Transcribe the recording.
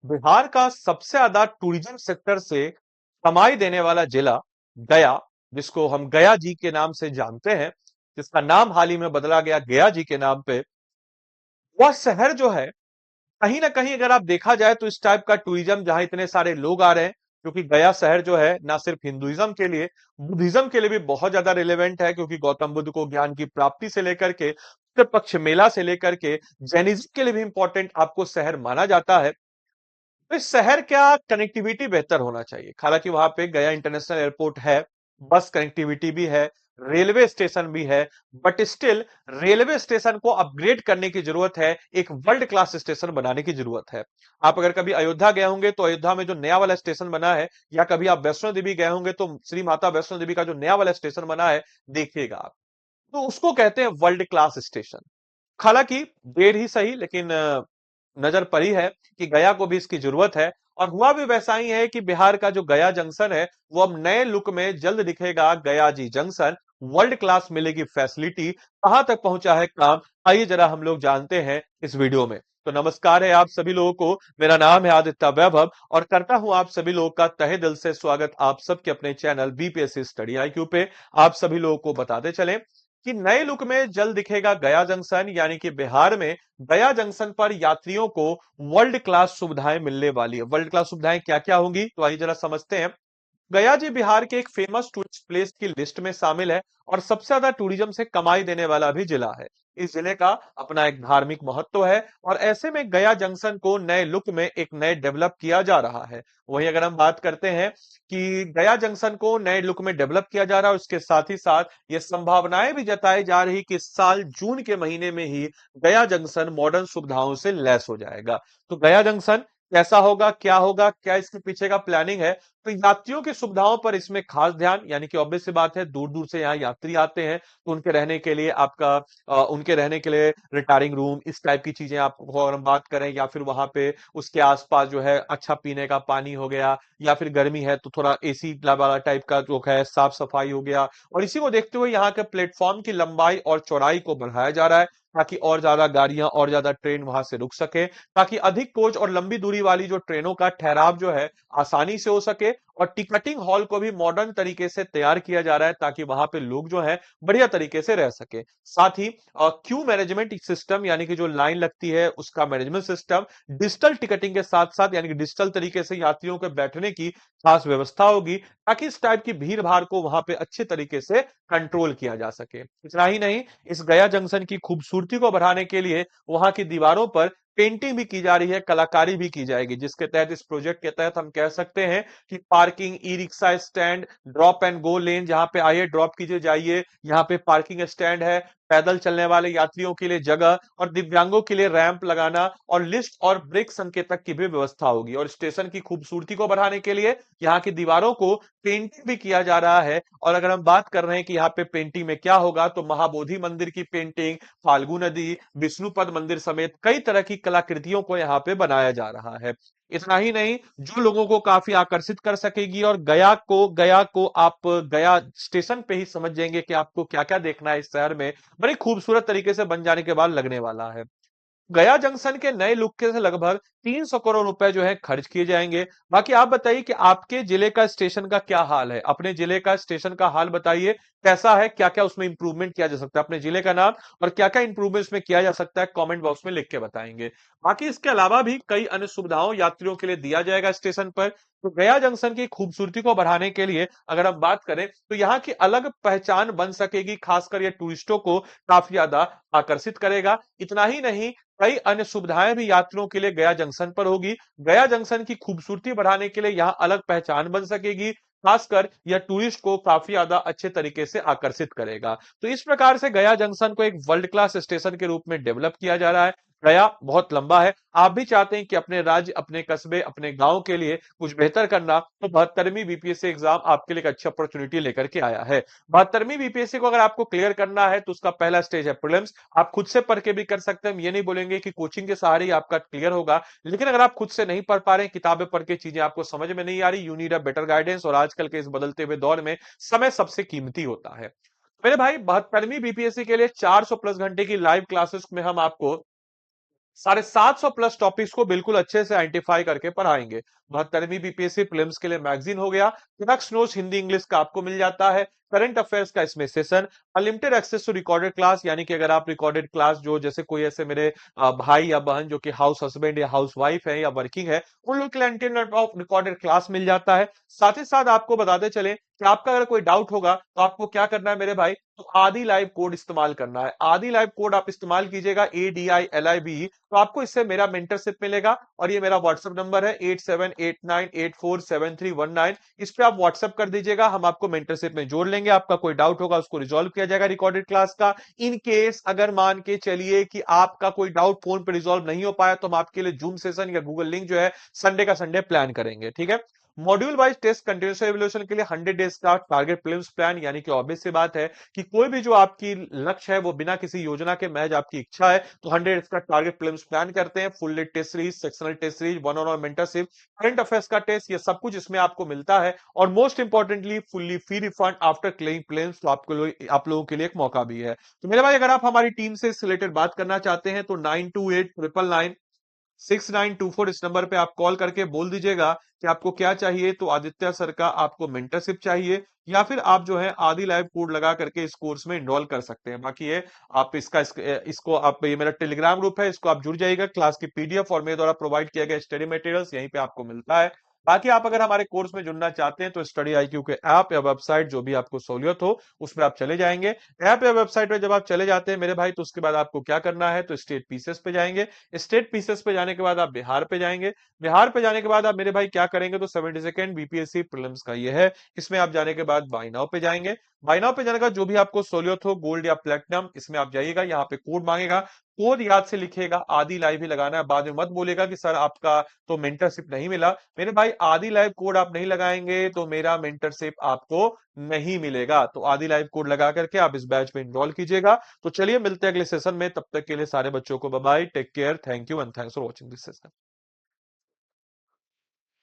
बिहार का सबसे ज्यादा टूरिज्म सेक्टर से कमाई देने वाला जिला गया, जिसको हम गया जी के नाम से जानते हैं, जिसका नाम हाल ही में बदला गया गया जी के नाम पे। वह शहर जो है, कहीं ना कहीं अगर आप देखा जाए तो इस टाइप का टूरिज्म जहां इतने सारे लोग आ रहे हैं, क्योंकि गया शहर जो है ना सिर्फ हिंदुइज्म के लिए, बुद्धिज्म के लिए भी बहुत ज्यादा रिलेवेंट है, क्योंकि गौतम बुद्ध को ज्ञान की प्राप्ति से लेकर के उत्तर पक्ष मेला से लेकर के जैनिज्म के लिए भी इंपॉर्टेंट आपको शहर माना जाता है। तो इस शहर का कनेक्टिविटी बेहतर होना चाहिए। हालांकि वहां पे गया इंटरनेशनल एयरपोर्ट है, बस कनेक्टिविटी भी है, रेलवे स्टेशन भी है, बट स्टिल रेलवे स्टेशन को अपग्रेड करने की जरूरत है, एक वर्ल्ड क्लास स्टेशन बनाने की जरूरत है। आप अगर कभी अयोध्या गए होंगे तो अयोध्या में जो नया वाला स्टेशन बना है, या कभी आप वैष्णो देवी गए होंगे तो श्री माता वैष्णो देवी का जो नया वाला स्टेशन बना है, देखिएगा आप, तो उसको कहते हैं वर्ल्ड क्लास स्टेशन। हालांकि देर ही सही, लेकिन नजर पड़ी है कि गया को भी इसकी जरूरत है। और हुआ भी वैसा ही है कि बिहार का जो गया जंक्शन है, वो अब नए लुक में जल्द दिखेगा, गया जी जंक्शन। वर्ल्ड क्लास मिलेगी फैसिलिटी। कहां तक पहुंचा है काम, आइए जरा हम लोग जानते हैं इस वीडियो में। तो नमस्कार है आप सभी लोगों को, मेरा नाम है आदित्य वैभव और करता हूं आप सभी लोगों का तहे दिल से स्वागत आप सबके अपने चैनल बीपीएससी स्टडी आईक्यू पे। आप सभी लोगों को बताते चले कि नए लुक में जल्द दिखेगा गया जंक्शन, यानी कि बिहार में गया जंक्शन पर यात्रियों को वर्ल्ड क्लास सुविधाएं मिलने वाली है। वर्ल्ड क्लास सुविधाएं क्या क्या होंगी, तो आइए जरा समझते हैं। गया जी बिहार के एक फेमस टूरिस्ट प्लेस की लिस्ट में शामिल है और सबसे ज्यादा टूरिज्म से कमाई देने वाला भी जिला है। इस जिले का अपना एक धार्मिक महत्व है और ऐसे में गया जंक्शन को नए लुक में एक नए डेवलप किया जा रहा है। वहीं अगर हम बात करते हैं कि गया जंक्शन को नए लुक में डेवलप किया जा रहा है, उसके साथ ही साथ ये संभावनाएं भी जताई जा रही कि इस साल जून के महीने में ही गया जंक्शन मॉडर्न सुविधाओं से लैस हो जाएगा। तो गया जंक्शन कैसा होगा, क्या होगा, क्या इसके पीछे का प्लानिंग है, तो यात्रियों की सुविधाओं पर इसमें खास ध्यान, यानी कि ऑब्वियस सी बात है, दूर दूर से यहाँ यात्री आते हैं तो उनके रहने के लिए आपका उनके रहने के लिए रिटायरिंग रूम, इस टाइप की चीजें आपको अगर हम बात करें, या फिर वहां पे उसके आसपास जो है अच्छा पीने का पानी हो गया, या फिर गर्मी है तो थोड़ा एसी वाला टाइप का जो है साफ सफाई हो गया। और इसी को देखते हुए यहाँ के प्लेटफॉर्म की लंबाई और चौड़ाई को बढ़ाया जा रहा है, ताकि और ज्यादा गाड़ियां और ज्यादा ट्रेन वहां से रुक सके, ताकि अधिक कोच और लंबी दूरी वाली जो ट्रेनों का ठहराव जो है आसानी से हो सके। और टिकटिंग हॉल को भी मॉडर्न तरीके से तैयार किया जा रहा है, ताकि वहां पे लोग जो है बढ़िया तरीके से रह सके। साथ ही क्यू मैनेजमेंट सिस्टम, यानी कि जो लाइन लगती है उसका मैनेजमेंट सिस्टम, डिजिटल टिकटिंग के साथ साथ, यानी कि डिजिटल तरीके से यात्रियों के बैठने की खास व्यवस्था होगी, ताकि इस टाइप की भीड़ भाड़ को वहां पे अच्छे तरीके से कंट्रोल किया जा सके। इतना ही नहीं, इस गया जंक्शन की खूबसूरती को बढ़ाने के लिए वहां की दीवारों पर पेंटिंग भी की जा रही है, कलाकारी भी की जाएगी, जिसके तहत, इस प्रोजेक्ट के तहत हम कह सकते हैं कि parking, e rickshaw stand, drop and go lane, जहां पे आइए ड्रॉप कीजिए जाइए, यहाँ पे पार्किंग स्टैंड है, पैदल चलने वाले यात्रियों के लिए जगह और दिव्यांगों के लिए रैंप लगाना और लिफ्ट और ब्रेक संकेतक की भी व्यवस्था होगी। और स्टेशन की खूबसूरती को बढ़ाने के लिए यहाँ की दीवारों को पेंटिंग भी किया जा रहा है। और अगर हम बात कर रहे हैं कि यहाँ पे पेंटिंग में क्या होगा, तो महाबोधि मंदिर की पेंटिंग, फाल्गु नदी, विष्णुपद मंदिर समेत कई तरह की कलाकृतियों को यहाँ पे बनाया जा रहा है। इतना ही नहीं, जो लोगों को काफी आकर्षित कर सकेगी, और गया को आप गया स्टेशन पे ही समझ जाएंगे कि आपको क्या क्या देखना है इस शहर में, बड़ी खूबसूरत तरीके से बन जाने के बाद लगने वाला है। गया जंक्शन के नए लुक के से लगभग 300 करोड़ रुपए जो है खर्च किए जाएंगे। बाकी आप बताइए कि आपके जिले का स्टेशन का क्या हाल है, अपने जिले का स्टेशन का हाल बताइए, कैसा है, क्या क्या उसमें इंप्रूवमेंट किया जा सकता है, अपने जिले का नाम और क्या क्या इंप्रूवमेंट उसमें किया जा सकता है कमेंट बॉक्स में लिख के बताएंगे। बाकी इसके अलावा भी कई अन्य सुविधाओं यात्रियों के लिए दिया जाएगा स्टेशन पर। तो गया जंक्शन की खूबसूरती को बढ़ाने के लिए अगर हम बात करें, तो यहाँ की अलग पहचान बन सकेगी, खासकर ये टूरिस्टों को काफी ज्यादा आकर्षित करेगा। इतना ही नहीं, कई अन्य सुविधाएं भी यात्रियों के लिए गया जंक्शन पर होगी। गया जंक्शन की खूबसूरती बढ़ाने के लिए यहाँ अलग पहचान बन सकेगी, खासकर यह टूरिस्ट को काफी ज्यादा अच्छे तरीके से आकर्षित करेगा। तो इस प्रकार से गया जंक्शन को एक वर्ल्ड क्लास स्टेशन के रूप में डेवलप किया जा रहा है। गया बहुत लंबा है, आप भी चाहते हैं कि अपने राज्य, अपने कस्बे, अपने गांव के लिए कुछ बेहतर करना, तो 72वीं बीपीएससी एग्जाम आपके लिए एक अच्छी अपॉर्चुनिटी लेकर के आया है। 72वीं बीपीएससी को अगर आपको क्लियर करना है तो उसका पहला स्टेज है प्रीलिम्स। आप खुद से पढ़ के भी कर सकते हैं, हम ये नहीं बोलेंगे कि कोचिंग के सहारे ही आपका क्लियर होगा, लेकिन अगर आप खुद से नहीं पढ़ पा रहे हैं, किताबें पढ़ के चीजें आपको समझ में नहीं आ रही, you need a better guidance. और आजकल के इस बदलते हुए दौर में समय सबसे कीमती होता है। मेरे भाई, 72वीं बीपीएससी के लिए 400 प्लस घंटे की लाइव क्लासेस में हम आपको 750 प्लस टॉपिक्स को बिल्कुल अच्छे से आइडेंटिफाई करके पढ़ाएंगे। 72वीं बीपीएससी प्रीलिम्स के लिए मैगजीन हो गया, कनक्स नोट्स हिंदी इंग्लिश का आपको मिल जाता है, करंट अफेयर्स का इसमें session, unlimited access to recorded class, यानी कि अगर आप रिकॉर्डेड क्लास जो जैसे कोई ऐसे मेरे भाई या बहन जो कि हाउस हस्बैंड या हाउस वाइफ है या वर्किंग है, उन लोग के लिए अनलिमिटेड ऑफ रिकॉर्डेड क्लास मिल जाता है। साथ ही साथ आपको बताते चले कि आपका अगर कोई डाउट होगा तो आपको क्या करना है मेरे भाई, तो आदि लाइव कोड इस्तेमाल करना है। आदि लाइव कोड आप इस्तेमाल कीजिएगा, ADILIV, तो आपको इससे मेरा मेंटरशिप मिलेगा। और ये मेरा व्हाट्सएप नंबर है 8789847319, इस पे आप व्हाट्सएप कर दीजिएगा, हम आपको मेंटरशिप में जोड़ लेंगे। आपका कोई डाउट होगा उसको रिजॉल्व किया जाएगा रिकॉर्डेड क्लास का। इन केस अगर मान के चलिए कि आपका कोई डाउट फोन पे रिजॉल्व नहीं हो पाया, तो हम आपके लिए जूम सेशन या गूगल लिंक जो है संडे का संडे प्लान करेंगे, ठीक है। Module wise test continuous evaluation के लिए 100 डेज का टारगेट प्रीलिम्स प्लान, यानी कि ऑब्वियस सी बात है कि कोई भी जो आपकी लक्ष्य है वो बिना किसी योजना के, महज आपकी इच्छा है तो 100 डेज का टारगेट प्रीलिम्स प्लान करते हैं। Full day test series, sectional test series, one on one mentorship, current affairs का टेस्ट, ये सब कुछ इसमें आपको मिलता है। और most importantly fully free refund after claim prelims, तो आप लोगों के लिए एक मौका भी है। तो मेरे भाई अगर आप हमारी टीम से रिलेटेड बात करना चाहते हैं तो 9289996924 इस नंबर पे आप कॉल करके बोल दीजिएगा कि आपको क्या चाहिए। तो आदित्य सर का आपको मेंटरशिप चाहिए, या फिर आप जो है आदि लाइव कोड लगा करके इस कोर्स में इनरोल कर सकते हैं। बाकी ये आप इसको आप, ये मेरा टेलीग्राम ग्रुप है, इसको आप जुड़ जाइएगा। क्लास की PDF और मेरे द्वारा प्रोवाइड किया गया स्टडी मटेरियल्स यहीं पे आपको मिलता है। बाकी आप अगर हमारे कोर्स में जुड़ना चाहते हैं तो स्टडी IQ के ऐप या वेबसाइट जो भी आपको सहूलियत हो उसमें आप चले जाएंगे। ऐप या वेबसाइट पे जब आप चले जाते हैं मेरे भाई, तो उसके बाद आपको क्या करना है, तो स्टेट पीसेस पे जाएंगे। स्टेट पीसेस पे जाने के बाद आप बिहार पे जाएंगे। बिहार पे जाने के बाद आप मेरे भाई क्या करेंगे, तो 72nd BPSC प्रीलिम्स का ये है, इसमें आप जाने के बाद बाय नाउ पे जाएंगे। बाय नाउ पे जाने का जो भी आपको सहूलियत हो, गोल्ड या प्लेटिनम, इसमें आप जाइएगा। यहाँ पे कोड मांगेगा, कोड याद से लिखिएगा, आदि लाइव ही लगाना है। बाद में मत बोलेगा कि सर आपका तो मेंटरशिप नहीं मिला। मेरे भाई आदि लाइव कोड आप नहीं लगाएंगे तो मेरा मेंटरशिप आपको नहीं मिलेगा। तो आदि लाइव कोड लगा करके आप इस बैच में इनरोल कीजिएगा। तो चलिए मिलते हैं अगले सेशन में, तब तक के लिए सारे बच्चों को bye bye, take care, thank you and thanks for watching this session.